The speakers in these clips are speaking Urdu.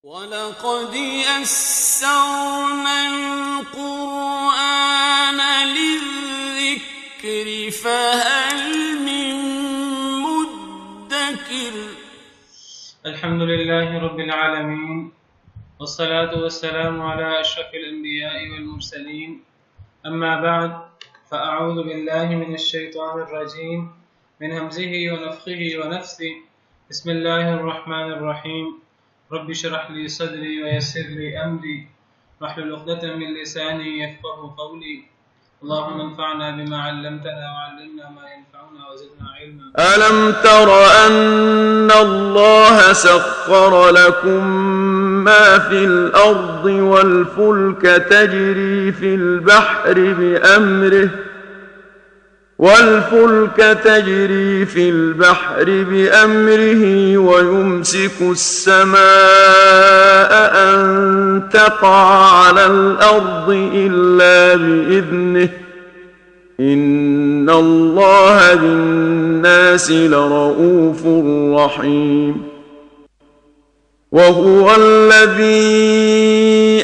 وَلَقَدْ يَسَّرْنَا الْقُرْآنَ لِلذِّكْرِ فَهَلْ مِن مُّدَّكِرٍ الحمد لله رب العالمين والصلاة والسلام على أشرف الأنبياء والمرسلين أما بعد فأعوذ بالله من الشيطان الرجيم من همزه ونفخه ونفثه بسم الله الرحمن الرحيم رب اشرح لي صدري ويسر لي أمري واحلل عقدة من لساني يفقهوا قولي اللهم انفعنا بما علمتنا وعلمنا ما ينفعنا وزدنا علما. ألم تر أن الله سخر لكم ما في الأرض والفلك تجري في البحر بأمره ويمسك السماء أن تقع على الأرض إلا بإذنه إن الله بالناس لرؤوف رحيم. وهو الذي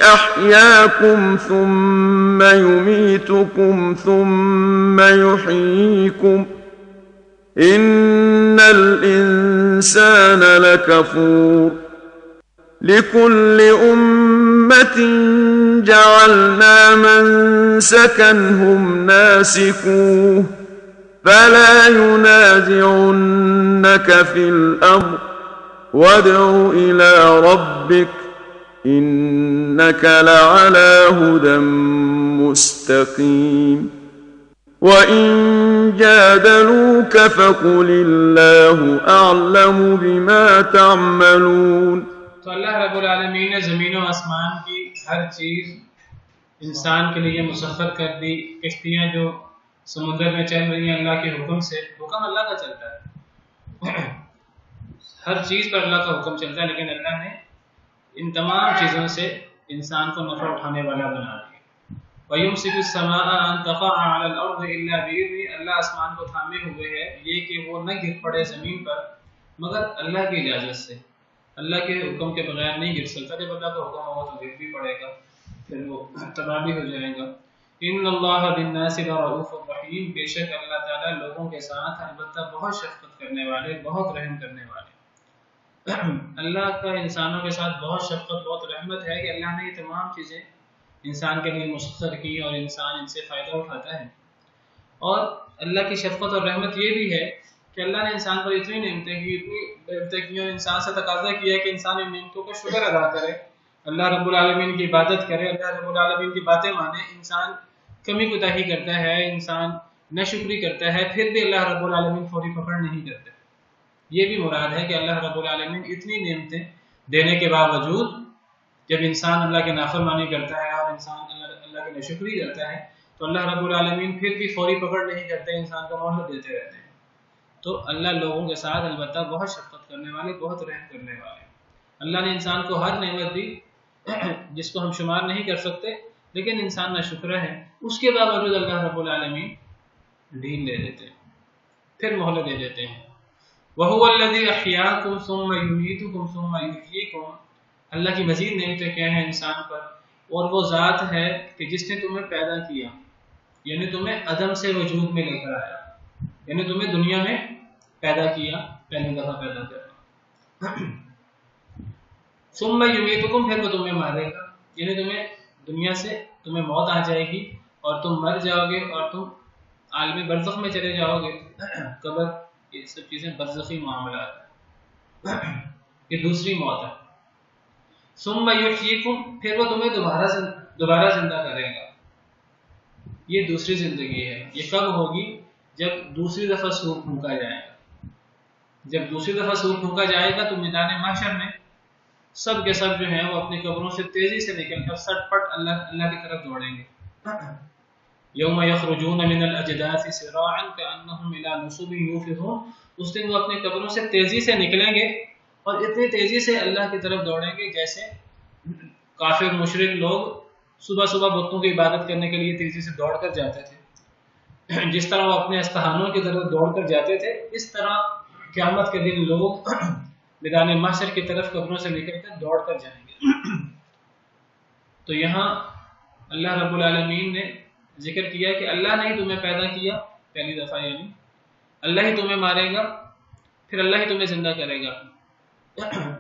أحياكم ثم يميتكم ثم يحييكم إن الإنسان لكفور. لكل أمة جعلنا منسكا هم ناسكوه فلا ينازعنك في الأمر وادع إلى ربك إنك لعلى هدى مستقيم. وإن جادلوك فقل الله أعلم بما تعملون. تو اللہ رب العالمین نے زمین و آسمان کی ہر چیز انسان کے لیے مسخر کر دی. کشتیاں جو سمندر میں چل رہی ہیں اللہ کے حکم سے، حکم اللہ کا چلتا ہے، ہر چیز پر اللہ کا حکم چلتا ہے، لیکن اللہ نے ان تمام چیزوں سے انسان کو نفع اٹھانے والا بنا دیا. وَيُمْسِكُ السَّمَاءَ أَن تَقَعَ عَلَى الْأَرْضِ إِلَّا بِإِذْنِهِ، اللہ آسمان کو تھامے ہوئے ہے یہ کہ وہ نہ گر پڑے زمین پر مگر اللہ کی اجازت سے. اللہ کے حکم کے بغیر نہیں گر سکتا، جب اللہ کا حکم ہوگا تو گر بھی پڑے گا، پھر وہ تباہ بھی ہو جائے گا. ان اللہ بالناس لرؤوف رحیم، بے شک اللہ تعالیٰ لوگوں کے ساتھ البتہ بہت شفقت کرنے والے، بہت رحم کرنے والے. اللہ کا انسانوں کے ساتھ بہت شفقت، بہت رحمت ہے کہ اللہ نے یہ تمام چیزیں انسان کے لیے مسخر کی اور انسان ان سے فائدہ اٹھاتا ہے. اور اللہ کی شفقت اور رحمت یہ بھی ہے کہ اللہ نے انسان پر اتنی نعمتیں کی، اور انسان سے تقاضا کیا ہے کہ انسان ان نعمتوں کا شکر ادا کرے، اللہ رب العالمین کی عبادت کرے، اللہ رب العالمین کی باتیں مانے. انسان کمی کوتاہی کرتا ہے، انسان ناشکری کرتا ہے، پھر بھی اللہ رب العالمین فوری پکڑ نہیں کرتے. یہ بھی مراد ہے کہ اللہ رب العالمین اتنی نعمتیں دینے کے باوجود جب انسان اللہ کے نافرمانی کرتا ہے اور انسان اللہ کی ناشکری کرتا ہے تو اللہ رب العالمین پھر بھی فوری پکڑ نہیں کرتے، انسان کو مہلت دیتے رہتے ہیں. تو اللہ لوگوں کے ساتھ البتہ بہت شفقت کرنے والے، بہت رحم کرنے والے. اللہ نے انسان کو ہر نعمت دی جس کو ہم شمار نہیں کر سکتے، لیکن انسان ناشکر ہے، اس کے باوجود اللہ رب العالمین ڈھیل دے دیتے ہیں، پھر مہلت دے دیتے ہیں. وَهُوَ الَّذِي أَحْيَاكُمْ ثُمَّ يُمِيتُكُمْ ثُمَّ يُحْيِيكُمْ. اللہ کی مزید نعمتیں کیا ہیں انسان پر؟ اور وہ ذات ہے کہ جس نے تمہیں پیدا کیا، یعنی تمہیں عدم سے وجود میں لے کر آیا، یعنی تمہیں دنیا میں پیدا کیا، پہلی دفعہ پیدا کرنا. ثم یمیتکم، پھر وہ تمہیں مارے گا، یعنی تمہیں دنیا سے تمہیں موت آ جائے گی اور تم مر جاؤ گے اور تم عالم برزخ میں چلے جاؤ گے. قبر، یہ سب چیزیں برزخی معاملات ہیں، یہ دوسری موت ہے. ثم یحییکم، پھر وہ تمہیں دوبارہ زندہ کرے گا. یہ دوسری زندگی ہے. یہ کب ہوگی؟ جب دوسری دفعہ سور پھونکا جائے گا. جب دوسری دفعہ سور پھونکا جائے گا تو میدان محشر میں سب کے سب جو ہیں وہ اپنی قبروں سے تیزی سے نکل کر سٹ پٹ اللہ کی طرف دوڑیں گے. یوم یخرجون من الاجداث سراعا کانہم الی نصب یوفضون، اس دن وہ اپنی قبروں سے تیزی سے نکلیں گے اور اتنی تیزی سے اللہ کی طرف دوڑیں گے جیسے کافر مشرک لوگ صبح صبح بتوں کی عبادت کرنے کے لیے تیزی سے دوڑ کر جاتے تھے. جس طرح وہ اپنے استحانوں کی طرف دوڑ کر جاتے تھے، اس طرح قیامت کے دن لوگ میدان محشر کی طرف قبروں سے نکل کر دوڑ کر جائیں گے۔ تو یہاں اللہ رب العالمین نے ذکر کیا کہ اللہ نے ہی تمہیں پیدا کیا پہلی دفعہ، یعنی اللہ ہی تمہیں مارے گا، پھر اللہ ہی تمہیں زندہ کرے گا۔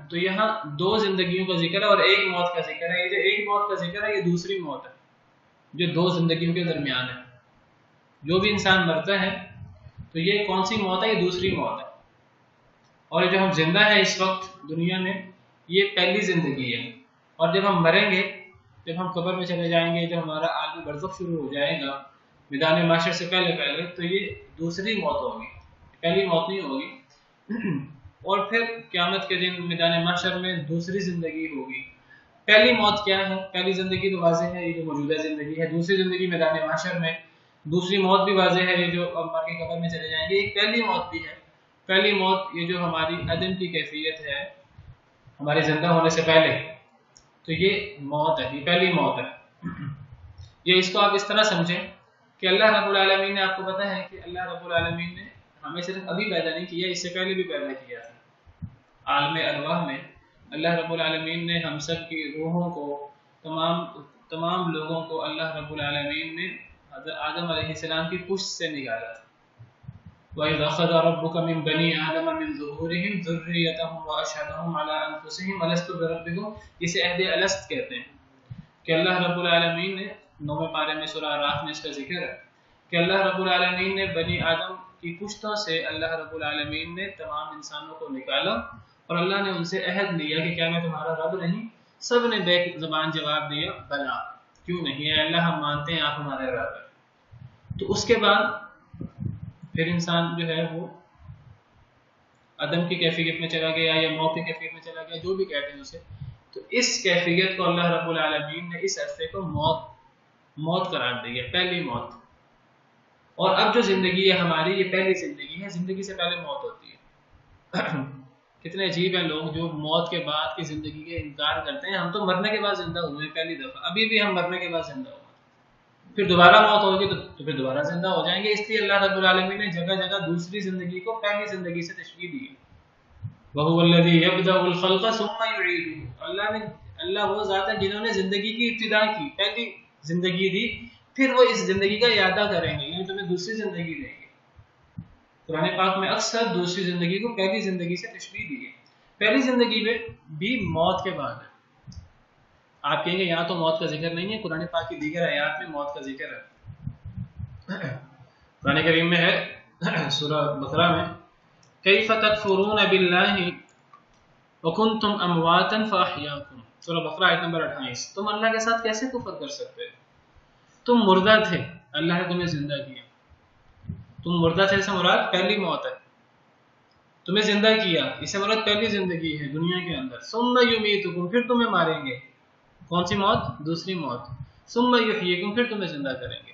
تو یہاں دو زندگیوں کا ذکر ہے اور ایک موت کا ذکر ہے۔ یہ جو ایک موت کا ذکر ہے یہ دوسری موت ہے جو دو زندگیوں کے درمیان ہے۔ جو بھی انسان مرتا ہے تو یہ کون سی موت ہے؟ یہ دوسری موت ہے۔ اور جو ہم زندہ ہیں اس وقت دنیا میں یہ پہلی زندگی ہے، اور جب ہم مریں گے، جب ہم قبر میں چلے جائیں گے، جب ہمارا عالم برزخ شروع ہو جائے گا میدان محشر سے پہلے تو یہ دوسری موت ہوگی، پہلی موت نہیں ہوگی۔ اور پھر قیامت کے دن میدان محشر میں دوسری زندگی ہوگی۔ پہلی موت کیا ہے؟ پہلی زندگی تو واضح ہے، یہ جو موجودہ زندگی ہے۔ دوسری زندگی میدان محشر میں، دوسری موت بھی واضح ہے، یہ جو مر کے قبر میں چلے جائیں گے۔ ایک پہلی موت بھی ہے، پہلی موت یہ جو ہماری عدم کی کیفیت ہے ہمارے زندہ ہونے سے پہلے، تو یہ موت ہے، یہ پہلی موت ہے۔ یہ اس کو آپ اس طرح سمجھیں کہ اللہ رب العالمین نے، آپ کو پتہ ہے کہ اللہ رب العالمین نے ہمیں صرف ابھی پیدا نہیں کیا، اس سے پہلے بھی پیدا کیا تھا۔ عالم ارواح میں اللہ رب العالمین نے ہم سب کی روحوں کو، تمام لوگوں کو اللہ رب العالمین نے حضرت آدم علیہ السلام کی پشت سے نکالا تھا۔ وَإِذْ أَخَذَ رَبُّكَ مِنْ بَنِي آدَمَ مِنْ ظُهُورِهِمْ ذُرِّيَّتَهُمْ وَأَشْهَدَهُمْ عَلَىٰ أَنفُسِهِمْ أَلَسْتُ بِرَبِّكُمْ، اسے عہد الست کہتے ہیں کہ اللہ رب العالمین نے 9ویں پارے میں سورہ اعراف میں اس کا ذکر ہے کہ اللہ رب العالمین نے بنی آدم کی پشتوں سے اللہ رب العالمین نے تمام انسانوں کو نکالا، اور اللہ نے ان سے عہد لیا کہ کیا میں تمہارا رب نہیں؟ سب نے بے زبان جواب دیا بلا، کیوں نہیں ہے اللہ، ہم مانتے ہیں آپ ہمارے رب ہیں۔ تو اس کے بعد پھر انسان جو ہے وہ عدم کی کیفیت میں چلا گیا یا موت کی کیفیت میں چلا گیا، جو بھی کہتے ہیں اسے۔ تو اس کیفیت کو اللہ رب العالمین نے اس عرصے کو موت قرار دی ہے، پہلی موت۔ اور اب جو زندگی ہے ہماری، یہ پہلی زندگی ہے، زندگی سے پہلے موت ہوتی ہے۔ کتنے عجیب ہیں لوگ جو موت کے بعد کی زندگی کے انکار کرتے ہیں۔ ہم تو مرنے کے بعد زندہ ہوئے ہیں پہلی دفعہ، ابھی بھی ہم مرنے کے بعد زندہ ہوئے، پھر دوبارہ موت ہوگی تو پھر دوبارہ زندہ ہو جائیں گے۔ اس لیے اللہ رب العالمین نے جگہ جگہ دوسری زندگی کو پہلی زندگی سے تشبیہ دی ہے۔ وَهُوَ الَّذِي يَبْدَأُ الْخَلْقَ ثُمَّ يُعِيدُهُ، اللہ وہ ذات ہے جنہوں نے زندگی کی ابتدا کی، پہلی زندگی دی، پھر وہ اس زندگی کا اعادہ کریں گے، یعنی تمہیں دوسری زندگی دیں گے۔ قرآن پاک میں اکثر دوسری زندگی کو پہلی زندگی سے تشبیہ دی ہے۔ پہلی زندگی میں بھی موت کے بعد ہے۔ آپ کہیں گے یہاں تو موت کا ذکر نہیں ہے، قرآن پاک کی دیگر آیات میں موت کا ذکر ہے۔ قرآن کریم میں ہے سورہ بقرہ میں کیف تکفرون باللہ وکنتم امواتا فاحیاکم، سورہ بقرہ آیت نمبر 28۔ تم اللہ کے ساتھ کیسے کفر کر سکتے ہو؟ تم مردہ تھے، اللہ نے تمہیں زندہ کیا۔ تم مردہ تھے سے مراد پہلی موت ہے، تمہیں زندہ کیا، اس سے مراد پہلی زندگی ہے دنیا کے اندر۔ ثم یمیتکم، پھر تمہیں ماریں گے، کون سی موت؟ دوسری موت۔ ثم یحییکم، پھر تمہیں زندہ کریں گے۔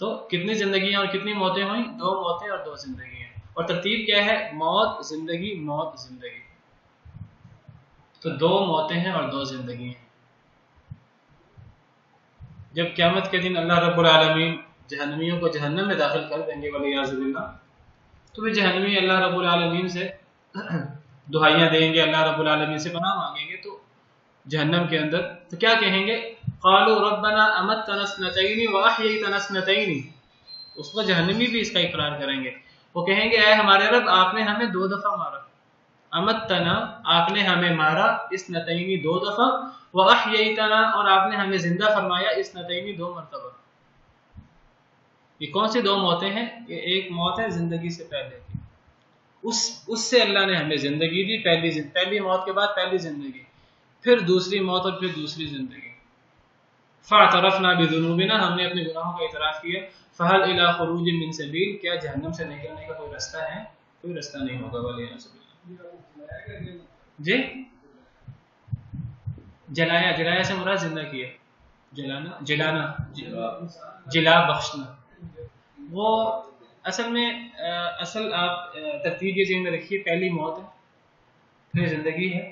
تو کتنی زندگیاں اور کتنی موتیں ہوئیں؟ 2 موتیں اور 2 زندگیاں۔ اور ترتیب کیا ہے؟ موت زندگی، موت زندگی۔ تو 2 موتیں ہیں اور 2 زندگیاں ہیں۔ جب قیامت کے دن اللہ رب العالمین جہنمیوں کو جہنم میں داخل کر دیں گے والعیاذ باللہ، تو وہ جہنمی اللہ رب العالمین سے دعائیاں دیں گے، اللہ رب العالمین سے پناہ مانگیں گے تو جہنم کے اندر تو کیا کہیں گے؟ قالوا ربنا امتنا اثنتین واحییتنا اثنتین۔ اس کو جہنمی بھی اس کا اقرار کریں گے، وہ کہیں گے اے ہمارے رب آپ نے ہمیں 2 دفعہ مارا، امتنا آپ نے ہمیں مارا، اثنتین 2 دفعہ، واحییتنا اور آپ نے ہمیں زندہ فرمایا، اثنتین 2 مرتبہ۔ یہ کون سی 2 موتیں ہیں؟ یہ ایک موت ہے زندگی سے پہلے کی، اس سے اللہ نے ہمیں زندگی دی، پہلی موت کے بعد پہلی زندگی، پھر دوسری موت اور پھر دوسری زندگی۔ فاعترفنا بذنوبنا، ہم نے اپنے گناہوں کا اعتراف کیا۔ فہل الی خروج من سبیل، کیا جہنم سے نکلنے کا کوئی رستہ ہے؟ کوئی رستہ نہیں ہوگا والعیاذ باللہ۔ جی جلایا سے مراد زندہ کیا، جلانا جلا بخشنا۔ وہ اصل میں آپ ترتیب یہ ذہن میں رکھیے، پہلی موت ہے، پھر زندگی ہے،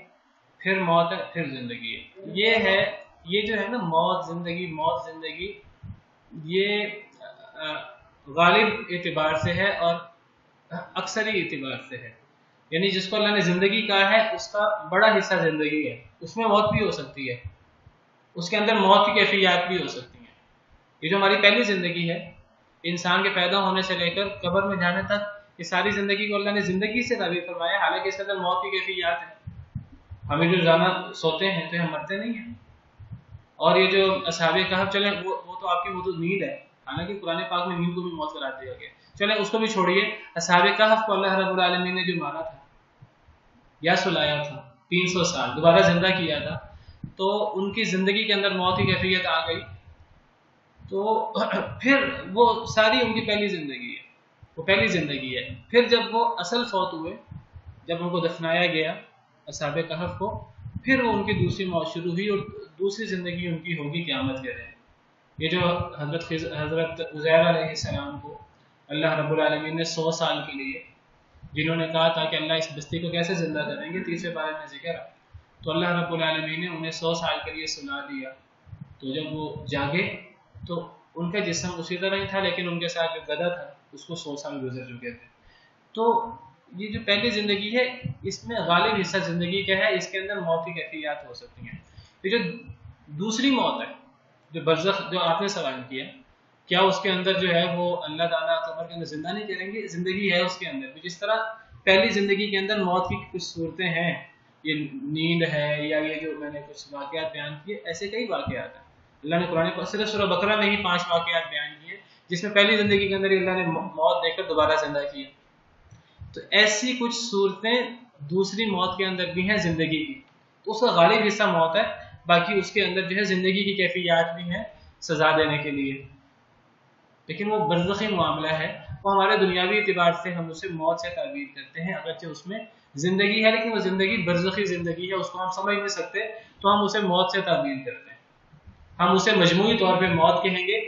پھر موت ہے، پھر زندگی ہے۔ یہ جو ہے نا موت زندگی یہ غالب اعتبار سے ہے اور اکثری اعتبار سے ہے۔ یعنی جس کو اللہ نے زندگی کہا ہے اس کا بڑا حصہ زندگی ہے، اس میں موت بھی ہو سکتی ہے، اس کے اندر موت کی کیفیات بھی ہو سکتی ہیں۔ یہ جو ہماری پہلی زندگی ہے انسان کے پیدا ہونے سے لے کر قبر میں جانے تک، یہ ساری زندگی کو اللہ نے زندگی سے تعبیر فرمایا، حالانکہ اس کے اندر موت کی کیفیات ہیں۔ ہمیں جو روزانہ سوتے ہیں تو ہم مرتے نہیں ہیں۔ اور یہ جو اصحاب کہف چلیں وہ تو آپ کی وہ تو نیند ہے، حالانکہ قرآن پاک میں نیند کو بھی موت قرار دیا گیا، چلیں اس کو بھی چھوڑیے۔ اصحاب کہف کو اللہ رب العالمین نے جو مارا تھا یا سلایا تھا 300 سال دوبارہ زندہ کیا تھا، تو ان کی زندگی کے اندر موت کی کیفیت آ گئی، تو پھر وہ ساری ان کی پہلی زندگی ہے، وہ پہلی زندگی ہے۔ پھر جب وہ اصل فوت ہوئے، جب ان کو دفنایا گیا اصحاب کہف کو، پھر وہ ان کی دوسری موت شروع ہوئی، اور دوسری زندگی ان کی ہوگی قیامت کے دن۔ یہ جو حضرت عزیر علیہ السلام کو اللہ رب العالمین نے 100 سال کے لیے، جنہوں نے کہا تھا کہ اللہ اس بستی کو کیسے زندہ کریں گے، تیسرے بارے میں ذکر ہے، تو اللہ رب العالمین نے انہیں 100 سال کے لیے سلا دیا۔ تو جب وہ جاگے تو ان کا جسم اسی طرح ہی تھا، لیکن ان کے ساتھ جو گدھا تھا اس کو 100 سال گزر چکے تھے۔ تو یہ جو پہلی زندگی ہے اس میں غالب حصہ زندگی کا ہے، اس کے اندر موت کی کیفیات ہو سکتی ہیں۔ یہ جو دوسری موت ہے، جو برزخ جو آپ نے سوال کیا، کیا اس کے اندر جو ہے وہ اللہ تعالیٰ قبر کے اندر زندہ نہیں کریں گے؟ زندگی ہے اس کے اندر بھی، جس طرح پہلی زندگی کے اندر موت کی کچھ صورتیں ہیں، یہ نیند ہے یا یہ جو میں نے کچھ واقعات بیان کیے، ایسے کئی واقعات ہیں۔ اللہ نے قرآن کو صرف سورہ بقرہ میں ہی 5 واقعات بیان کیے جس میں پہلی زندگی کے اندر اللہ نے موت دے کر دوبارہ زندہ کیا۔ تو ایسی کچھ صورتیں دوسری موت کے اندر بھی ہیں زندگی کی، تو اس کا غالب حصہ موت ہے، باقی اس کے اندر جو ہے زندگی کی کیفیات بھی ہیں سزا دینے کے لیے، لیکن وہ برزخی معاملہ ہے، وہ ہمارے دنیاوی اعتبار سے ہم اسے موت سے تعبیر کرتے ہیں، اگرچہ اس میں زندگی ہے لیکن وہ زندگی برزخی زندگی ہے، اس کو ہم سمجھ نہیں سکتے تو ہم اسے موت سے تعبیر کرتے ہیں، ہم اسے مجموعی طور پہ موت کہیں گے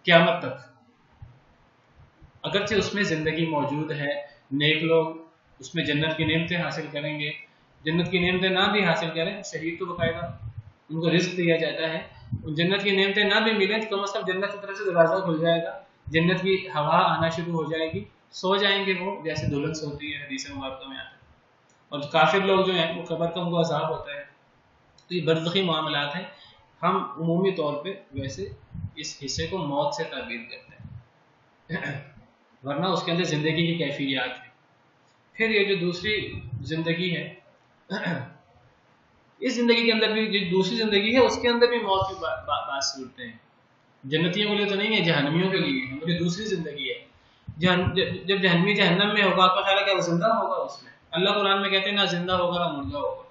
قیامت تک، اگرچہ اس میں زندگی موجود ہے۔ نیک لوگ اس میں جنت کی نعمتیں حاصل کریں گے، جنت کی نعمتیں نہ بھی حاصل کریں، شہید تو باقاعدہ ان کو رزق دیا جاتا ہے، جنت کی نعمتیں نہ بھی ملیں تو کم از کم جنت کی طرف سے دروازہ کھل جائے گا، جنت کی ہوا آنا شروع ہو جائے گی، سو جائیں گے وہ جیسے دلہن سوتی ہے، حدیث مبارکہ میں آتا ہے۔ اور کافر لوگ جو ہیں وہ قبر کا ان کو عذاب ہوتا ہے۔ تو یہ برزخی معاملات ہیں، ہم عمومی طور پہ ویسے اس حصے کو موت سے تعبیر کرتے ہیں، ورنہ اس کے اندر زندگی کی کیفیات ہے۔ پھر یہ جو دوسری زندگی ہے، اس زندگی کے اندر بھی جو دوسری زندگی ہے اس کے اندر بھی موت کی بات صورتیں ہیں، جنتیوں کے لیے تو نہیں ہے، جہنمیوں کے لیے ہے، وہ جو دوسری زندگی ہے۔ جب جہنمی جہنم میں ہوگا تو خیال ہے کہ وہ زندہ ہوگا، اس میں اللہ قرآن میں کہتے ہیں نہ زندہ ہوگا نہ مردہ ہوگا،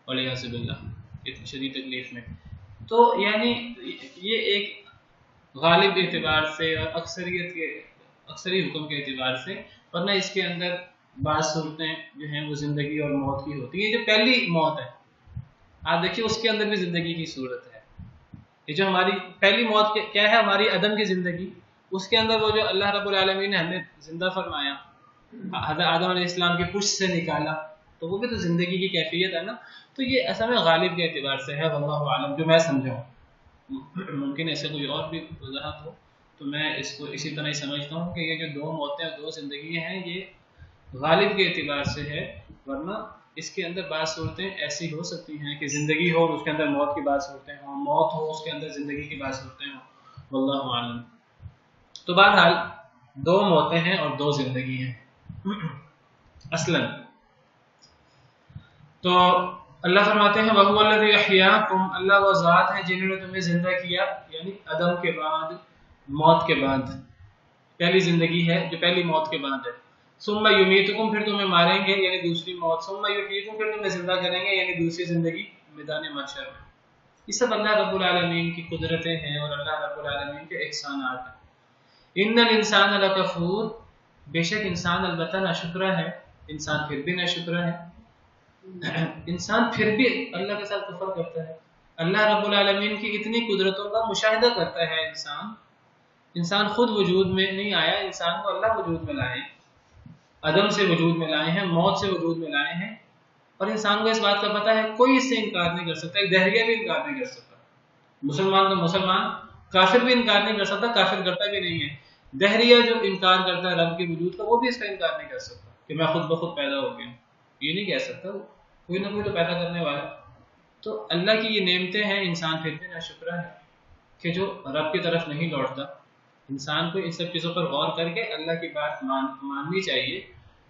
ولیعذ باللہ، اتنی شدید تکلیف میں۔ تو یعنی یہ ایک غالب اعتبار سے اور اکثری حکم کے اعتبار سے، ورنہ اس کے اندر بعض صورتیں جو ہیں وہ زندگی اور موت کی ہوتی ہیں۔ یہ جو پہلی موت ہے آپ دیکھیے اس کے اندر بھی زندگی کی صورت ہے۔ یہ جو ہماری پہلی موت کیا ہے، ہماری عدم کی زندگی، اس کے اندر وہ جو اللہ رب العالمین نے ہمیں زندہ فرمایا، حضرت آدم علیہ السلام کی پشت سے نکالا، تو وہ بھی تو زندگی کی کیفیت ہے نا۔ تو یہ اصل میں غالب کے اعتبار سے ہے، واللہ عالم، جو میں سمجھا ہوں، ممکن ایسے کوئی اور بھی وضاحت ہو تو میں اس کو اسی طرح ہی سمجھتا ہوں کہ یہ جو دو موتیں اور دو زندگیاں ہیں یہ غالب کے اعتبار سے ہے، ورنہ اس کے اندر بعض صورتیں ایسی ہو سکتی ہیں کہ زندگی ہو اور اس کے اندر موت کی بعض صورتیں ہوں، موت ہو اس کے اندر زندگی کی بعض صورتیں ہوں، واللہ عالم۔ تو بہرحال دو موتیں ہیں اور دو زندگی ہیں اصلاً۔ تو اللہ فرماتے ہیں وَهُوَ الَّذِي أَحْيَاكُمْ، اللہ وہ ذات ہے جنہوں نے تمہیں زندہ کیا، یعنی عدم کے بعد، موت کے بعد، پہلی زندگی ہے جو پہلی موت کے بعد ہے۔ ثُمَّ يُمِيتُكُمْ، پھر تمہیں ماریں گے یعنی دوسری موت، ثُمَّ يُحْيِيكُمْ، پھر تمہیں زندہ کریں گے یعنی دوسری زندگی میدان محشر میں۔ یہ سب اللہ رب العالمین کی قدرتیں ہیں اور اللہ رب العالمین کے احسانات ہیں۔ إِنَّ الْإِنسَانَ لَكَفُورٌ، بے شک انسان البتہ ناشکرا ہے، انسان پھر بھی ناشکرا ہے، انسان پھر بھی اللہ کے ساتھ کفر کرتا ہے، اللہ رب العالمین کی اتنی قدرتوں کا مشاہدہ کرتا ہے انسان خود وجود میں نہیں آیا، انسان کو اللہ وجود میں لائے، عدم سے وجود میں لائے ہیں، موت سے وجود میں لائے ہیں، اور انسان کو اس بات کا پتہ ہے کوئی اس سے انکار نہیں کر سکتا، ایک دہریہ بھی انکار نہیں کر سکتا، مسلمان تو مسلمان، کافر بھی انکار نہیں کر سکتا، کافر کرتا بھی نہیں ہے، دہریہ جو انکار کرتا ہے رب کے وجود کا وہ بھی اس کا انکار نہیں کر سکتا، کہ میں خود بخود پیدا ہو گیا، یہ نہیں کہہ سکتا، کوئی نہ کوئی تو پیدا کرنے والا۔ تو اللہ کی یہ نعمتیں ہیں، انسان پھر بھی ناشکرا ہے کہ جو رب کی طرف نہیں لوٹتا۔ انسان کو ان سب چیزوں پر غور کر کے اللہ کی بات ماننی چاہیے،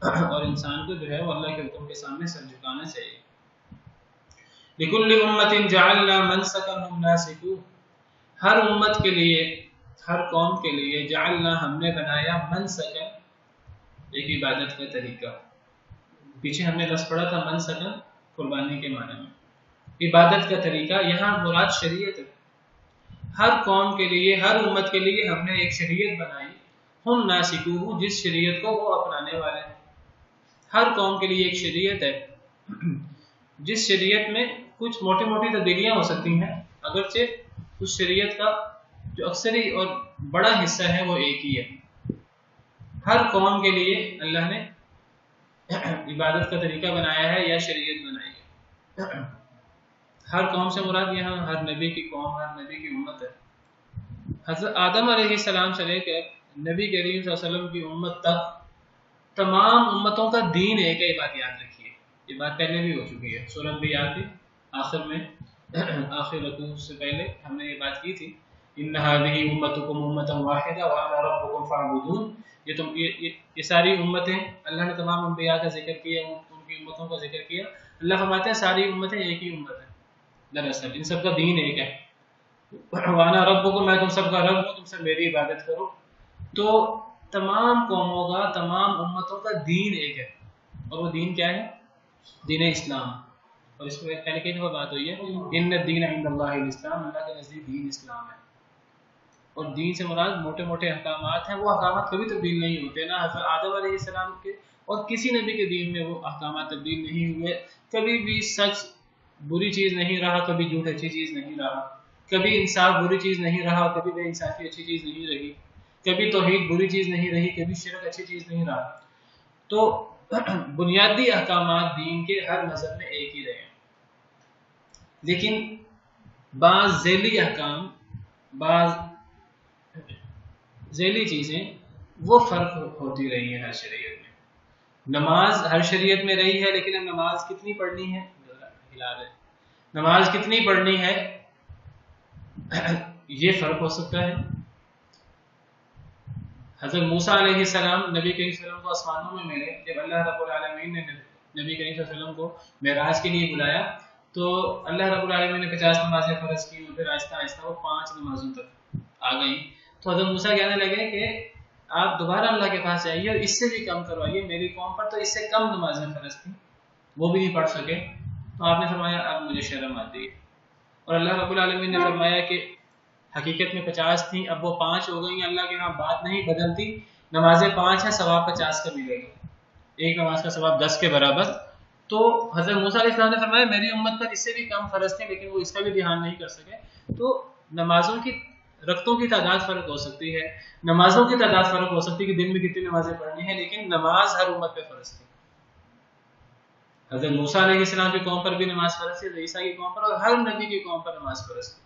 اور انسان کو جو ہے وہ اللہ کے حکم کے سامنے سر جھکانا چاہیے۔ لِكُلِّ أُمَّةٍ جَعَلْنَا مَنْسَكًا هُمْ نَاسِكُوهُ، ہر امت کے لیے، ہر قوم کے لیے جعلنا ہم نے بنایا منسکن، ایک عبادت کا طریقہ۔ پیچھے ہم نے لفظ پڑھا تھا منسکن قربانی کے معنی میں، عبادت کا طریقہ، یہاں مراد شریعت ہے۔ ہر قوم کے لیے، ہر امت کے لیے ہم نے ایک شریعت بنائی، ہم ناسکوہ، جس شریعت کو وہ اپنانے والے ہیں۔ ہر قوم کے لیے ایک شریعت ہے، جس شریعت میں کچھ موٹی موٹی تبدیلیاں ہو سکتی ہیں، اگرچہ اس شریعت کا جو اکثری اور بڑا حصہ ہے وہ ایک ہی ہے۔ ہر قوم کے لیے اللہ نے عبادت کا طریقہ بنایا ہے یا شریعت بنائی ہے۔ ہر قوم سے مراد یہاں ہر نبی کی قوم، ہر نبی کی امت ہے۔ حضرت آدم علیہ السلام سے لے کر نبی کریم صلی اللہ علیہ وسلم کی امت تک تمام امتوں کا دین ایک ہے، یہ بات یاد رکھیے، یہ بات پہلے بھی ہو چکی ہے، سورہ انبیاء کی آخر میں، آخر رکوع سے پہلے ہم نے یہ بات کی تھی، ان هذه امتکم امۃ واحدہ وانا ربکم فاعبدون۔ یہ ساری امتیں، اللہ نے تمام انبیاء کا ذکر کیا، ان کی امتوں کا ذکر کیا۔ اللہ فرماتے ہیں ساری امتیں ایک ہی امت ہے، دراصل ان سب کا دین ایک ہے۔ وانا ربکم، میں تم سب کا رب ہوں، تم سب میری عبادت کرو۔ تو تمام قوموں کا، تمام امتوں کا دین ایک ہے، اور وہ دین کیا ہے؟ دین اسلام۔ اور اس میں پہلے کئی دفعہ بات ہوئی ہے، ان الدین عند اللہ الاسلام، اللہ کے نزدیک دین اسلام ہے۔ اور دین سے مراد موٹے موٹے احکامات ہیں، وہ احکامات کبھی تبدیل نہیں ہوتے، نہ حضرت آدم علیہ السلام کے اور کسی نبی کے دین میں وہ احکامات تبدیل نہیں ہوئے۔ کبھی بھی سچ بری چیز نہیں رہا، کبھی جھوٹ اچھی چیز نہیں رہا، کبھی انصاف بری چیز نہیں رہا، کبھی بے انصافی اچھی چیز نہیں رہی، کبھی توحید بری چیز نہیں رہی، کبھی شرک اچھی چیز نہیں رہا۔ تو بنیادی احکامات دین کے ہر مذہب میں ایک ہی رہے ہیں، لیکن بعض ذیلی احکام، بعض ذیلی چیزیں وہ فرق ہوتی رہی ہیں ہر شریعت میں۔ نماز ہر شریعت میں رہی ہے، لیکن اب نماز کتنی پڑھنی ہے، نماز کتنی پڑھنی ہے یہ فرق ہو سکتا ہے۔ حضرت موسیٰ علیہ السلام نبی کریم صلی اللہ علیہ وسلم کو آسمانوں میں ملے، جب اللہ رب العالمین نے نبی کریم صلی اللہ علیہ وسلم کو معراج کے لیے بلایا تو اللہ رب العالمین نے 50 نمازیں فرض کی، اور پھر آہستہ آہستہ وہ 5 نمازوں تک آ گئیں۔ تو حضرت موسیٰ کہنے لگے کہ آپ دوبارہ اللہ کے پاس جائیے اور اس سے بھی کم کروائیے، میری قوم پر تو اس سے کم نمازیں فرض تھیں، وہ بھی نہیں پڑھ سکے۔ تو آپ نے فرمایا اب مجھے شرم آتی ہے، اور اللہ رب العالمین نے فرمایا کہ حقیقت میں 50 تھیں، اب وہ 5 ہو گئی ہیں، اللہ کے ہاں بات نہیں بدلتی، نمازیں 5 ہیں، ثواب 50 کا ملے گا، ایک نماز کا ثواب 10 کے برابر۔ تو حضرت موسیٰ علیہ السلام نے فرمایا میری امت پر اس سے بھی کم فرض تھے، لیکن وہ اس کا بھی دھیان نہیں کر سکے۔ تو نمازوں کی رکعتوں کی تعداد فرق ہو سکتی ہے، نمازوں کی تعداد فرق ہو سکتی ہے کہ دن میں کتنی نمازیں پڑھنی ہیں، لیکن نماز ہر امت پہ فرض تھی۔ حضرت موسیٰ علیہ السلام کی قوم پر بھی نماز فرض تھی، عیسیٰ کی قوم پر، اور ہر نبی کی قوم پر نماز فرض تھی۔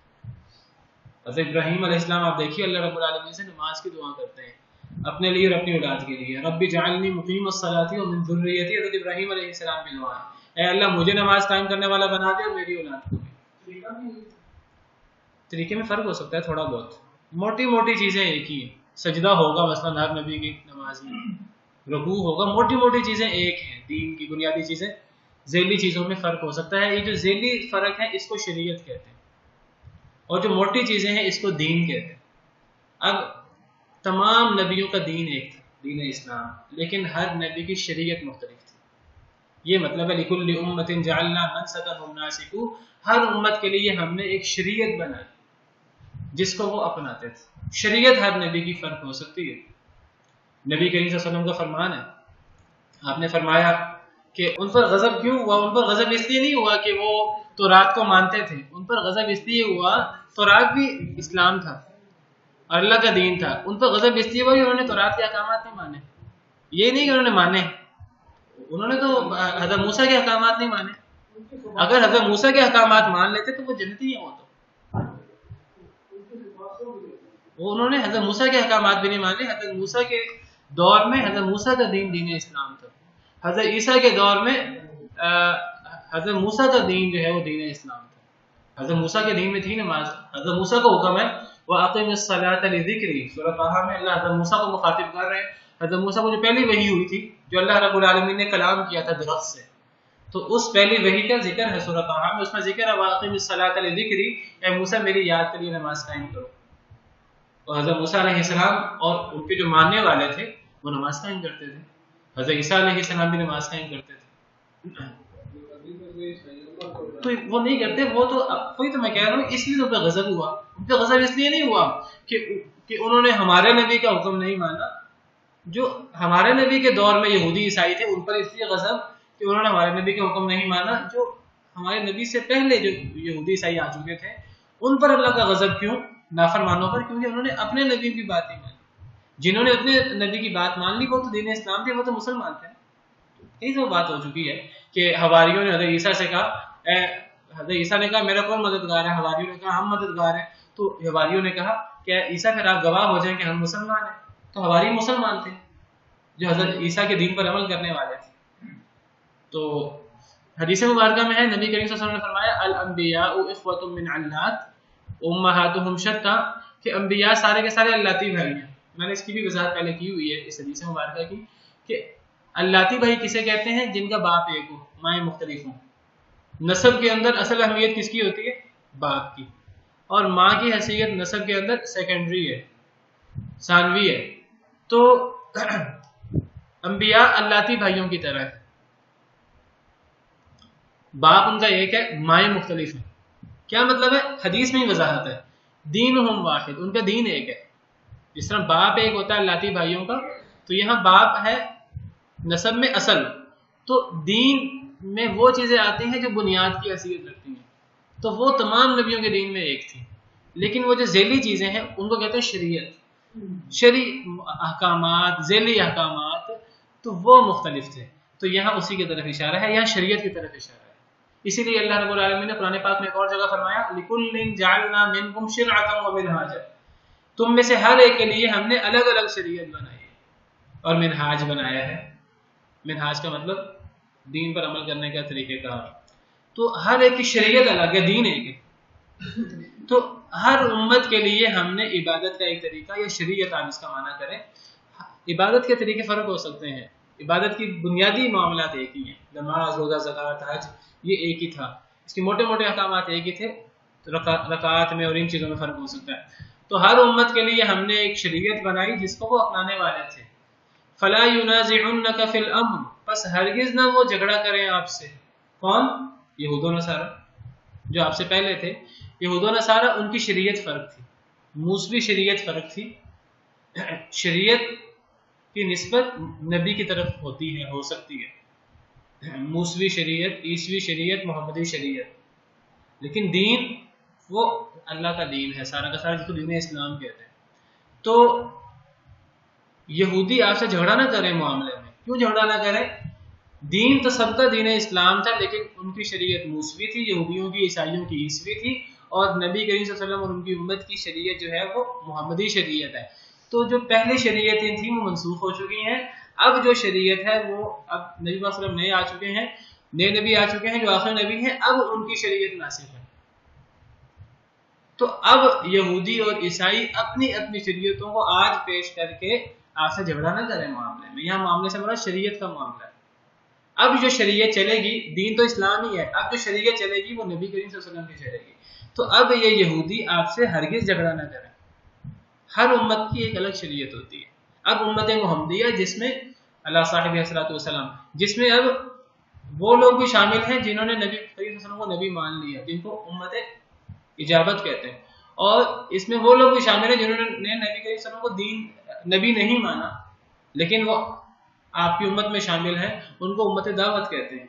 حضرت ابراہیم علیہ السلام آپ دیکھیے اللہ رب العالمین سے نماز کی دعا کرتے ہیں، اپنے لیے اور اپنی اولاد کے لیے، رب اجعلنی مقیم الصلاۃ ومن ذریتی، حضرت ابراہیم علیہ السلام کی دعا ہے، اے اللہ مجھے نماز قائم کرنے والا بنا دے اور میری اولاد کو بھی۔ طریقے میں فرق ہو سکتا ہے تھوڑا بہت، موٹی موٹی چیزیں ایک ہی ہیں، سجدہ ہوگا مثلا ہر نبی کی نماز میں، رکوع ہوگا، موٹی موٹی چیزیں ایک ہیں، دین کی بنیادی چیزیں، ذیلی چیزوں میں فرق ہو سکتا ہے۔ یہ جو ذیلی فرق ہے اس کو شریعت کہتے ہیں، اور جو موٹی چیزیں ہیں اس کو دین کہتے ہیں۔ اب تمام نبیوں کا دین ایک تھا، دین اسلام، لیکن ہر نبی کی شریعت مختلف تھی۔ یہ مطلب ہے لِكُلِّ أُمَّةٍ جَعَلْنَا مَنْسَكًا هُمْ نَاسِكُوهُ، ہر امت کے لیے ہم نے ایک شریعت بنائی جس کو وہ اپناتے تھے۔ شریعت ہر نبی کی فرق ہو سکتی ہے۔ نبی کریم صلی اللہ علیہ وسلم کا فرمان ہے، آپ نے فرمایا کہ ان پر غضب کیوں ہوا؟ ان پر غضب اس لیے نہیں ہوا کہ وہ تورات کو مانتے تھے، ان پر غضب اس لیے ہوا، تورات بھی اسلام تھا اور اللہ کا دین تھا، ان پر غضب اس لیے ہوا کہ انہوں نے تورات کے احکامات نہیں مانے۔ یہ نہیں کہ انہوں نے مانے، انہوں نے تو حضرت موسیٰ کے احکامات نہیں مانے۔ اگر حضرت موسیٰ کے احکامات مان لیتے تو وہ جنتی ہیں، وہ انہوں نے حضرت موسیٰ کے احکامات بھی نہیں مانے۔ حضرت موسیٰ کے دور میں حضرت موسیٰ کا دین دین اسلام تھا، حضرت عیسیٰ کے دور میں حضرت موسیٰ کا دین جو ہے وہ دین اسلام تھا. حضرت موسیٰ کے دین میں تھی نماز. حضرت موسیٰ کا حکم ہے وَأَقِمِ الصَّلَاةَ لِذِكْرِي. سورۃ طٰہٰ میں اللہ حضرت موسیٰ کو مخاطب کر رہے ہیں. حضرت موسیٰ کو جو پہلی وحی ہوئی تھی جو اللہ رب العالمین نے کلام کیا تھا درخت سے، تو اس پہلی وحی کا ذکر ہے سورۃ طٰہٰ میں. اس میں ذکر ہے وَأَقِمِ الصَّلَاةَ لِذِكْرِي، اے موسیٰ میری یاد کے لیے نماز قائم کرو. اور حضرت موسیٰ علیہ السلام اور ان کے جو ماننے والے تھے وہ نماز قائم کرتے تھے. حضرت عیسیٰ علیہ السلام بھی نماز قائم کرتے تھے. تو وہ نہیں کرتے. وہ تو وہی تو میں کہہ رہا ہوں، اس لیے تو ان پہ غضب ہوا. ان پہ غضب اس لیے نہیں ہوا کہ انہوں نے ہمارے نبی کا حکم نہیں مانا. جو ہمارے نبی کے دور میں یہودی عیسائی تھے ان پر اس لیے غضب کہ انہوں نے ہمارے نبی کا حکم نہیں مانا. جو ہمارے نبی سے پہلے جو یہودی عیسائی آ چکے تھے ان پر اللہ کا غضب کیوں؟ نافرمانوں پر، کیونکہ انہوں نے اپنے نبی کی بات نہیں مانی. جنہوں نے اپنے نبی کی بات مان لی وہ تو دین اسلام تھے، وہ تو مسلمان تھے. یہی تو بات ہو چکی ہے کہ حواریوں نے حضرت عیسیٰ سے کہا، حضرت عیسیٰ نے کہا میرا کون مددگار ہے؟ حواریوں نے کہا ہم مددگار ہیں. تو حواریوں نے کہا کہ عیسیٰ پھر آپ گواہ ہو جائیں کہ ہم مسلمان ہیں. تو حواری مسلمان تھے جو حضرت عیسیٰ کے دین پر عمل کرنے والے تھے. تو حدیث مبارکہ میں ہے نبی کریم صلی اللہ علیہ وسلم نے فرمایا الانبیاء اخوۃ من علات امہاتہم شتیٰ، کہ انبیاء سارے کے سارے اللاتی بھائی ہیں. میں نے اس کی بھی وضاحت پہلے کی ہوئی ہے اس حدیث مبارکہ کی کہ اللاتی بھائی کسے کہتے ہیں؟ جن کا باپ ایک ہو مائیں مختلف ہوں. نسب کے اندر اصل اہمیت کس کی ہوتی ہے؟ باپ کی. اور ماں کی حیثیت نسب کے اندر سیکنڈری ہے، ثانوی ہے. تو انبیاء اللاتی بھائیوں کی طرح ہے. باپ ان کا ایک ہے، مائیں مختلف ہیں. کیا مطلب ہے؟ حدیث میں ہی وضاحت ہے دینہم واحد، ان کا دین ایک ہے. جس طرح باپ ایک ہوتا ہے اللاتی بھائیوں کا، تو یہاں باپ ہے نسب میں اصل، تو دین میں وہ چیزیں آتی ہیں جو بنیاد کی حیثیت رکھتی ہیں. تو وہ تمام نبیوں کے دین میں ایک تھی، لیکن وہ جو ذیلی چیزیں ہیں ان کو کہتے ہیں شریعت. شرعی احکامات، ذیلی احکامات، تو وہ مختلف تھے. تو یہاں اسی کی طرف اشارہ ہے، یہاں شریعت کی طرف اشارہ ہے. اسی لیے اللہ رب العالمین نے قرآن پاک میں ایک اور جگہ فرمایا لِكُلٍّ جَعَلْنَا مِنْكُمْ شِرْعَةً وَمِنْهَاجًا، تم میں سے ہر ایک کے لیے ہم نے الگ الگ شریعت بنائی ہے اور منہاج بنایا ہے. منہاج کا مطلب دین پر عمل کرنے کا طریقہ کار. تو ہر ایک کی شریعت الگ ہے، دین ایک ہے. تو ہر امت کے لیے ہم نے عبادت کا ایک طریقہ یا شریعت، آپ اس کا معنی کریں. عبادت کے طریقے فرق ہو سکتے ہیں، عبادت کی بنیادی معاملات ایک ہی ہیں. نماز، روزہ، زکوٰۃ، حج، یہ ایک ہی تھا. اس کے موٹے موٹے احکامات ایک ہی تھے. رکعات میں اور ان چیزوں میں فرق ہو سکتا ہے. تو ہر امت کے لیے ہم نے ایک شریعت بنائی جس کو وہ اپنانے والے تھے. فلا ينازعنك في الامر، پس ہرگز نہ وہ جھگڑا کریں آپ سے. کون؟ یہود و نصارہ جو آپ سے پہلے تھے. یہود و نصارہ ان کی شریعت فرق تھی، موسوی شریعت فرق تھی. شریعت کی نسبت نبی کی طرف ہوتی ہے، ہو سکتی ہے، موسوی شریعت، عیسوی شریعت، محمدی شریعت. لیکن دین وہ اللہ کا دین ہے سارا کا سارا، جس کو دین اسلام کہتے ہیں. تو یہودی آپ سے جھگڑا نہ کریں معاملے میں. کیوں جھگڑا نہ کریں؟ دین تو سب کا دین اسلام تھا، لیکن ان کی شریعت موسوی تھی، یہودیوں کی، عیسائیوں کی عیسوی تھی، اور نبی کریم صلی اللہ علیہ وسلم اور ان کی امت کی شریعت جو ہے وہ محمدی شریعت ہے. تو جو پہلے شریعتیں تھیں وہ منسوخ ہو چکی ہیں. اب جو شریعت ہے وہ اب نبی صلی اللہ علیہ وسلم نئے آ چکے ہیں، نئے نبی آ چکے ہیں جو آخری نبی ہیں. اب ان کی شریعت ناسخ ہے. تو اب یہودی اور عیسائی اپنی اپنی شریعتوں کو آج پیش کر کے آپ سے جھگڑا نہ کریں معاملے میں. یہاں معاملے سے مراد شریعت کا معاملہ ہے. اب جو شریعت چلے گی، دین تو اسلام ہی ہے، اب جو شریعت چلے گی وہ نبی کریم صلی اللہ علیہ وسلم کی چلے گی. تو اب یہ یہودی آپ سے ہرگز جھگڑا نہ کریں. ہر امت کی ایک الگ شریعت ہوتی ہے. اب امت محمدیہ جس میں اللہ صاحب حضرات والسلام، جس میں اب وہ لوگ بھی شامل ہیں جنہوں نے نبی کریم صلی اللہ علیہ وسلم کو نبی مان لیا، جن کو امت اجابت کہتے ہیں. اور اس میں وہ لوگ بھی شامل ہیں جنہوں نے نبی کریم صلی اللہ علیہ وسلم کو دین نبی نہیں مانا، لیکن وہ آپ کی امت میں شامل ہیں، ان کو امت دعوت کہتے ہیں،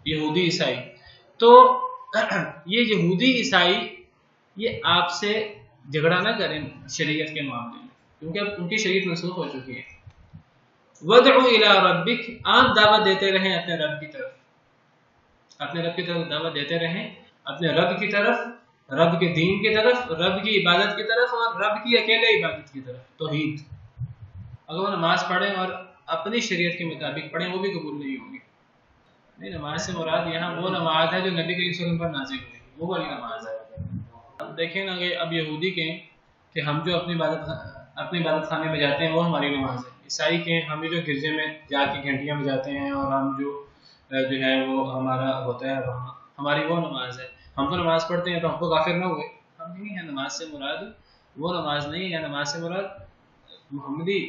یہودی عیسائی. تو یہ یہودی عیسائی یہ آپ سے جھگڑا نہ کریں شریعت کے معاملے میں، کیونکہ اب ان کی شریعت منسوخ ہو چکی ہے. وَدْعُ إِلَىٰ رَبِّكَ، آپ دعوت دیتے رہیں اپنے رب کی طرف، اپنے رب کی طرف دعوت دیتے رہیں، اپنے رب کی طرف، رب کے دین کی طرف، رب کی عبادت کی طرف، اور رب کی اکیلے عبادت کی طرف، توحید. اگر وہ نماز پڑھیں اور اپنی شریعت کے مطابق پڑھیں وہ بھی قبول نہیں ہوگی. نہیں، نماز سے مراد یہاں وہ نماز ہے جو نبی کریم صلی اللہ علیہ وسلم پر نازل ہوئی، وہ والی نماز ہے. اب دیکھیں نا کہ اب یہودی کہیں کہ ہم جو اپنی عبادت خانے میں جاتے ہیں وہ ہماری نماز ہے، عیسائی کہیں ہمیں جو گرجے میں جا کے گھنٹیاں بجاتے ہیں اور ہم جو ہے وہ ہمارا ہوتا ہے ہماری وہ نماز ہے. ہم تو نماز پڑھتے ہیں تو ہم کو کافر نہ ہوئے. ہم نہیں ہے، نماز سے مراد وہ نماز نہیں ہے، نماز سے مراد محمدی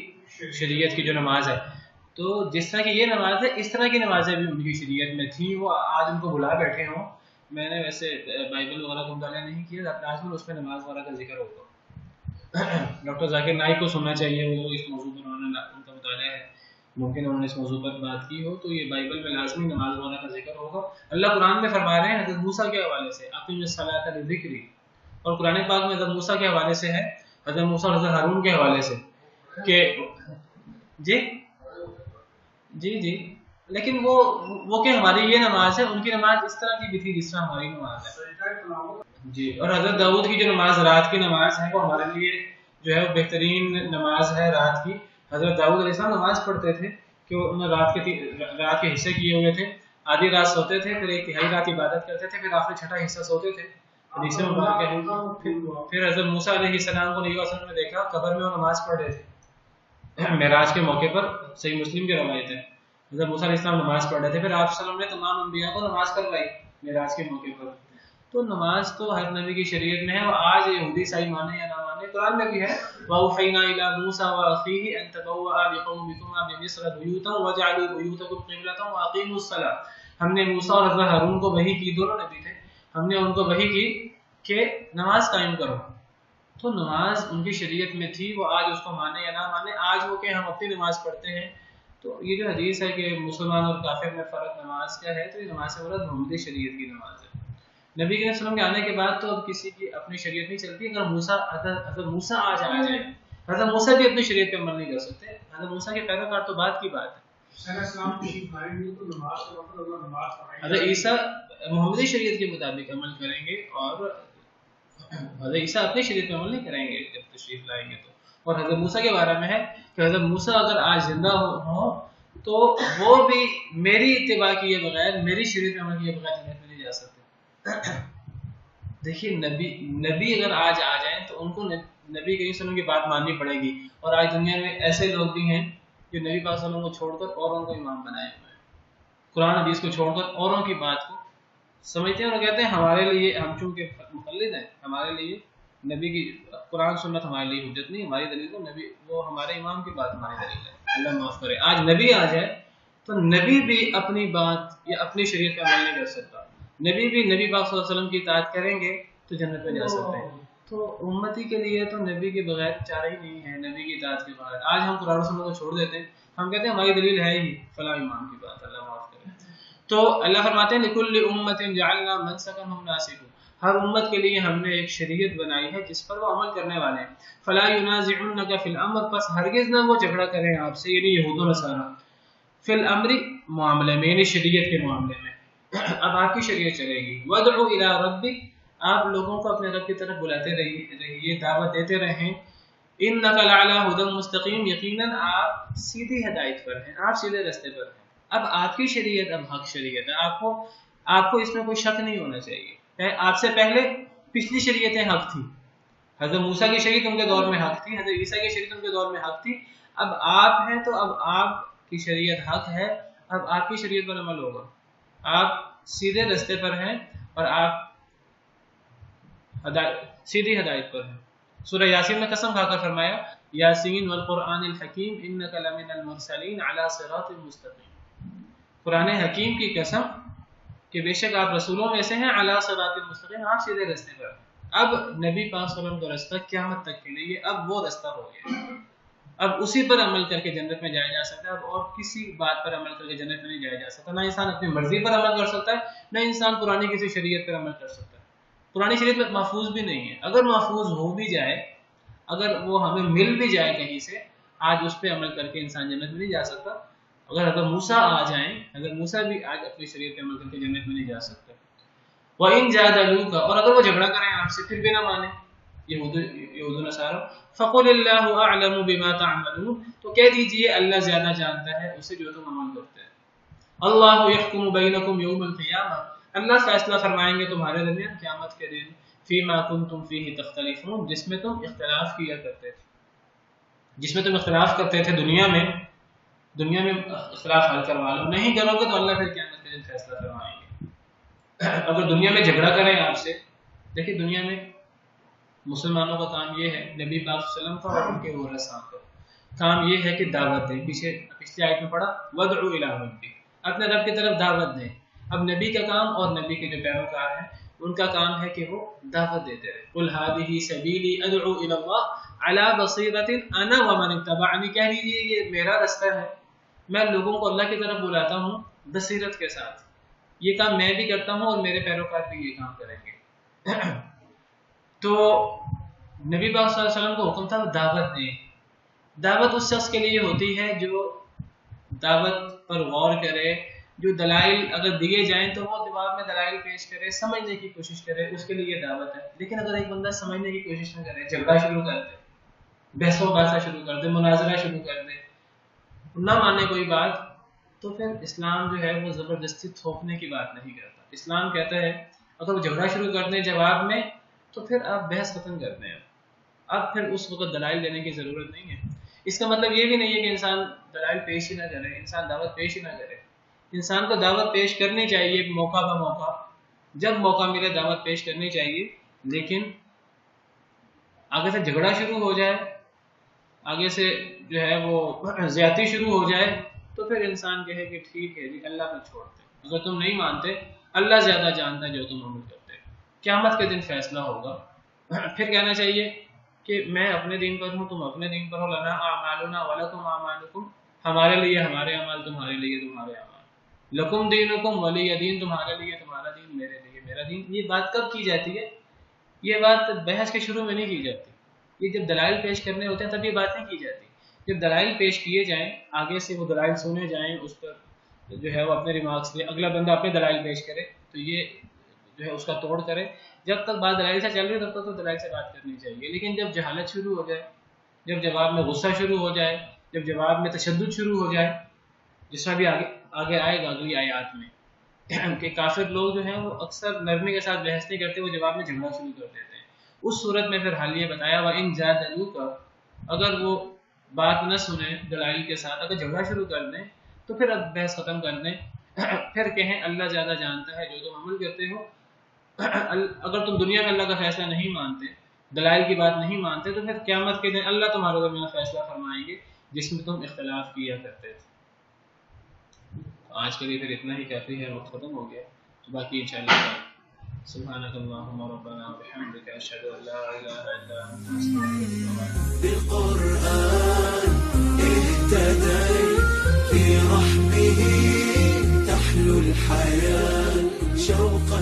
شریعت کی جو نماز ہے. تو جس طرح کی یہ نماز ہے اس طرح کی نمازیں بھی ان کی شریعت میں تھیں، وہ آج ان کو بلا بیٹھے ہوں. میں نے ویسے بائبل وغیرہ کو مطالعہ نہیں کیا، آج میں اس میں نماز وغیرہ کا ذکر ہوگا. ڈاکٹر ذاکر نائک کو سننا چاہیے، وہ اس موضوع پر انہوں نے ان کا مطالعہ ہے، ممکن انہوں نے اس موضوع پر بات کی ہو، تو یہ بائبل میں لازمی نماز وغیرہ کا ذکر ہوگا. اللہ قرآن میں فرما رہے ہیں حضرت موسیٰ کے حوالے سے اقیم الصلاۃ لذکری، اور قرآن پاک میں حضرت موسیٰ کے حوالے سے ہے، حضرت موسیٰ اور حضرت ہارون کے حوالے سے کہ جی لیکن وہ کہ ہماری یہ نماز ہے، ان کی نماز اس طرح کی بھی تھی جس طرح ہماری نماز ہے جی. اور حضرت داؤد کی جو نماز رات کی نماز ہے وہ ہمارے لیے جو ہے بہترین نماز ہے رات کی. حضرت داؤد علیہ السلام نماز پڑھتے تھے کہ انہوں نے رات کے حصے کیے ہوئے تھے، آدھی رات سوتے تھے، پھر ایک تہائی رات عبادت کرتے تھے، پھر آخری چھٹا حصہ سوتے تھے. حدیث مبارکہ ہے. پھر حضرت موسیٰ علیہ السلام کو نبی صلی اللہ علیہ وسلم نے دیکھا قبر میں وہ نماز پڑھ رہے تھے معراج کے موقع پر، صحیح مسلم کی روایت ہے. حضرت موسیٰ علیہ السلام نماز پڑھ رہے تھے، پھر آپ صلی اللہ علیہ وسلم نے تمام انبیاء کو نماز کروائی معراج کے موقع پر. تو نماز تو ہر نبی کی شریعت میں ہے، اور آج یہودی عیسائی مانے یا نہ مانے قرآن میں بھی ہے. وَأَوْحَيْنَا إِلَىٰ مُوسَىٰ وَأَخِيهِ أَن تَبَوَّآ لِقَوْمِكُمَا بِمِصْرَ بُيُوتًا وَاجْعَلُوا بُيُوتَكُمْ قِبْلَةً وَأَقِيمُوا الصَّلَاةَ. ہم نے موسیٰ اور حضرت ہارون کو وحی کی، دونوں نبی تھے، ہم نے ان کو وحی کی کہ نماز قائم کرو. تو نماز ان کی شریعت میں تھی، وہ آج اس کو مانے یا نہ مانے، آج وہ کہ ہم اپنی نماز پڑھتے ہیں. تو یہ جو حدیث ہے کہ مسلمان اور کافر میں فرق نماز کیا ہے، تو یہ نماز سے مراد محمدی شریعت کی نماز ہے. نبی کے وسلم کے آنے کے بعد تو اب کسی کی اپنی شریعت نہیں چلتی. اگر حضرت موسیٰ آج آ جائے، حضرت موسیٰ بھی اپنی شریعت پہ عمل نہیں کر سکتے، حضرت موسیٰ کے پیروکار تو بعد کی بات ہے. حضرت عیسیٰ محمدی شریعت کے مطابق عمل کریں گے، اور حضرت عیسیٰ اپنی شریعت پہ عمل نہیں کریں گے جب تشریف لائیں گے. تو اور حضرت موسیٰ کے بارے میں ہے کہ حضرت موسیٰ اگر آج زندہ ہو تو وہ بھی میری اتباع کیے بغیر، میری شریعت پہ عمل کیے بغیر جنت میں نہیں جا سکتے. دیکھیے نبی اگر آج آ جائیں تو ان کو نبی کریم صلی اللہ علیہ وسلم کی بات ماننی پڑے گی. اور آج دنیا میں ایسے لوگ بھی ہیں جو نبی پاک صلی اللہ علیہ وسلم کو چھوڑ کر اوروں کو امام بنائے ہوئے ہیں، قرآن حدیث کو چھوڑ کر اوروں کی بات کو سمجھتے ہیں اور کہتے ہیں ہمارے لیے، ہم چونکہ مقلد ہیں، ہمارے لیے نبی کی قرآن سنت ہمارے لیے حجت نہیں، ہماری دلیل تو نبی، وہ ہمارے امام کی بات ہماری دلیل ہے. اللہ معاف کرے. آج نبی آ جائے تو نبی بھی اپنی بات یا اپنی شریعت پہ عمل نہیں کر سکتا. نبی بھی نبی پاک صلی اللہ علیہ وسلم کی اطاعت کریں گے تو جنت میں جا سکتے ہیں. تو امتی کے لیے تو نبی کے بغیر چارہ ہی نہیں ہے، نبی کی اطاعت کے بغیر. آج ہم قرآن سنت کو چھوڑ دیتے ہیں، ہم کہتے ہیں ہماری دلیل ہے ہی فلاں امام کی بات. اللہ معاف کرے. تو اللہ فرماتے ہیں لِكُلِّ أُمَّةٍ جَعَلْنَا مَنْسَكًا هُمْ نَاسِكُونَ. ہر امت کے لیے ہم نے ایک شریعت بنائی ہے جس پر وہ عمل کرنے والے ہیں. فَلَا يُنَازِعُنَّكَ فِي الْأَمْرِ. پس ہرگز نہ وہ جھگڑا کریں آپ سے، یعنی یہود و نصارہ، فی الامر معاملے میں، یعنی شریعت کے معاملے میں. اب آپ کی شریعت چلے گی. وَادْعُ إِلَىٰ رَبِّكَ. آپ لوگوں کو اپنے رب کی طرف بلاتے رہیے، دعوت دیتے رہیں. إِنَّكَ لَعَلَىٰ هُدًى مُسْتَقِيمٍ. یقیناً آپ سیدھی ہدایت پر ہیں، آپ سیدھے راستے پر ہیں. اب آپ کی شریعت اب حق شریعت ہے، آپ کو اس میں کوئی شک نہیں ہونا چاہیے. آپ سے پہلے پچھلی شریعتیں حق تھیں، حضرت موسیٰ کی شریعت ان کے دور میں حق تھی، حضرت عیسیٰ کی شریعت ان کے دور میں حق تھی. اب آپ ہیں تو اب آپ کی شریعت حق ہے، اب آپ کی شریعت پر عمل ہوگا. آپ سیدھے راستے پر ہیں اور آپ سیدھی ہدایت پر ہیں. سورہ یاسین میں قسم کھا کر فرمایا یاسین والقرآن الحکیم انک لمن المرسلین علی صراط مستقیم. قرآن حکیم کی قسم کہ بے شک آپ رسولوں میں سے ہیں، علی صراط مستقیم، آپ سیدھے راستے پر. اب نبی پاک صلی اللہ علیہ وسلم کا راستہ قیامت تک کے لیے اب وہ راستہ ہو گیا. اب اسی پر عمل کر کے جنت میں جایا جا سکتا ہے. اب اور کسی بات پر عمل کر کے جنت میں نہیں جایا جا سکتا. نہ انسان اپنی مرضی پر عمل کر سکتا ہے، نہ انسان پرانی کسی شریعت پر عمل کر سکتا ہے. پرانی شریعت میں محفوظ بھی نہیں ہے. اگر محفوظ ہو بھی جائے، اگر وہ ہمیں مل بھی جائے کہیں سے، آج اس پہ عمل کر کے انسان جنت میں نہیں جا سکتا. اگر حضرت موسیٰ آ جائیں، حضرت موسیٰ بھی آج اپنی شریعت پہ عمل کر کے جنت میں نہیں جا سکتے. وَإِن جَادَلُوكَ. اور اگر وہ جھگڑا کریں آپ سے پھر بھی نہ مانیں، یہود و نصارہ، فقل اللہ اعلم بما تعملون، تو کہہ دیجئے اللہ زیادہ جانتا ہے اسے جو تم عمل کرتے ہیں۔ اللہ یحکم بینکم یوم القیامہ، اللہ فیصلہ فرمائیں گے تمہارے درمیان قیامت کے دن، فیما کنتم فیہ تختلفون، جس میں تم اختلاف کیا کرتے تھے، جس میں تم اختلاف کرتے تھے دنیا میں اختلاف حل کروا لو، نہیں کرو گے تو اللہ پھر قیامت کے دن فیصلہ فرمائیں گے۔ اگر دنیا میں جھگڑا کریں آپ سے، دیکھیں دنیا میں مسلمانوں کا کام یہ ہے، نبی پاک صلی اللہ علیہ وسلم کا اور ان کے ورثاء کا کام یہ ہے کہ دعوت دیں۔ پچھلی آیت میں پڑھا وَادْعُ إِلَىٰ رَبِّكَ، اپنے رب کی طرف دعوت دیں۔ اب نبی کا کام اور نبی کے جو پیروکار ہیں ان کا کام ہے کہ وہ دعوت دیتے رہے۔ قُلْ هَٰذِهِ سَبِيلِي أَدْعُو إِلَى اللَّهِ عَلَىٰ بَصِيرَةٍ أَنَا وَمَنِ اتَّبَعَنِي، کہہ دیجیے یہ میرا رستہ ہے، میں لوگوں کو اللہ کی طرف بلاتا ہوں بصیرت کے ساتھ، یہ کام میں بھی کرتا ہوں اور میرے پیروکار بھی یہ کام کریں گے۔ تو نبی پاک صلی اللہ علیہ وسلم کو حکم تھا دعوت دیں۔ دعوت اس شخص کے لیے ہوتی ہے جو دعوت پر غور کرے، جو دلائل اگر دیے جائیں تو وہ دماغ میں دلائل پیش کرے، سمجھنے کی کوشش کرے، اس کے لیے دعوت ہے۔ لیکن اگر ایک بندہ سمجھنے کی کوشش نہ کرے، جھگڑا شروع کر دے، بحث و بحث شروع کر دے، مناظرہ شروع کر دے، نہ مانے کوئی بات، تو پھر اسلام جو ہے وہ زبردستی تھوپنے کی بات نہیں کرتا۔ اسلام کہتا ہے اگر وہ جھگڑا شروع کر دیں جواب میں تو پھر آپ بحث ختم کر دیں، اب پھر اس وقت دلائل دینے کی ضرورت نہیں ہے۔ اس کا مطلب یہ بھی نہیں ہے کہ انسان دلائل پیش ہی نہ کرے، انسان دعوت پیش ہی نہ کرے۔ انسان کو دعوت پیش کرنی چاہیے موقع بہ موقع، جب موقع ملے دعوت پیش کرنی چاہیے، لیکن آگے سے جھگڑا شروع ہو جائے، آگے سے جو ہے وہ زیادتی شروع ہو جائے تو پھر انسان کہے کہ ٹھیک ہے جی اللہ کو چھوڑ دیں، اگر تم نہیں مانتے اللہ زیادہ جانتا ہے جو تم عمل کرتے۔ قیامت کے دن فیصلہ ہوگا، پھر کہنا چاہیے کہ میں اپنے دین پر ہوں، تم اپنے دین پر ہو، لنا اعمالنا ولکم اعمالکم، ہمارے لیے ہمارے اعمال، تمہارے لیے تمہارے اعمال، لکم دینکم ولی دین، تمہارے لیے تمہارا دین، میرے لیے میرا دین۔ یہ بات کب کی جاتی ہے؟ یہ بات بحث کے شروع میں نہیں کی جاتی، یہ جب دلائل پیش کرنے ہوتے ہیں تب یہ بات نہیں کی جاتی۔ جب دلائل پیش کیے جائیں، آگے سے وہ دلائل سنے جائیں، اس پر جو ہے وہ اپنے ریمارکس دے، اگلا بندہ اپنے دلائل پیش کرے تو یہ جو ہے اس کا توڑ کرے۔ جب تک بات دلائل سے چل رہی ہے تب تک تو دلائل سے بات کرنی چاہیے، لیکن جب جہالت شروع ہو جائے، جب جواب میں غصہ شروع ہو جائے، جب جواب میں تشدد شروع ہو جائے، جس طرح بھی آگے آئے گا اگلی آیات میں کہ کافر لوگ جو ہیں وہ اکثر نرمی کے ساتھ بحث نہیں کرتے، وہ جواب میں جھگڑا شروع کر دیتے ہیں۔ اس صورت میں پھر حال یہ بتایا وَإِن جَادَلُوكَ، اگر وہ بات نہ سنیں دلائل کے ساتھ، اگر جھگڑا شروع کر دیں تو پھر اب بحث ختم کر دیں، پھر کہیں اللہ زیادہ جانتا ہے جو تم عمل کرتے ہو۔ اگر تم دنیا میں اللہ کا فیصلہ نہیں مانتے، دلائل کی بات نہیں مانتے، تو پھر قیامت کے دن اللہ تمہارے درمیان فیصلہ فرمائیں گے جس میں تم اختلاف کیا کرتے تھے۔ آج کے لیے پھر اتنا ہی کافی ہے، وقت ختم ہو گیا، باقی انشاءاللہ سبحانك اللهم ربنا وبحمدك أشهد أن لا إله إلا أنت أستغفرك بالقرآن اهتديت في رحمه تحلو الحياة شوقا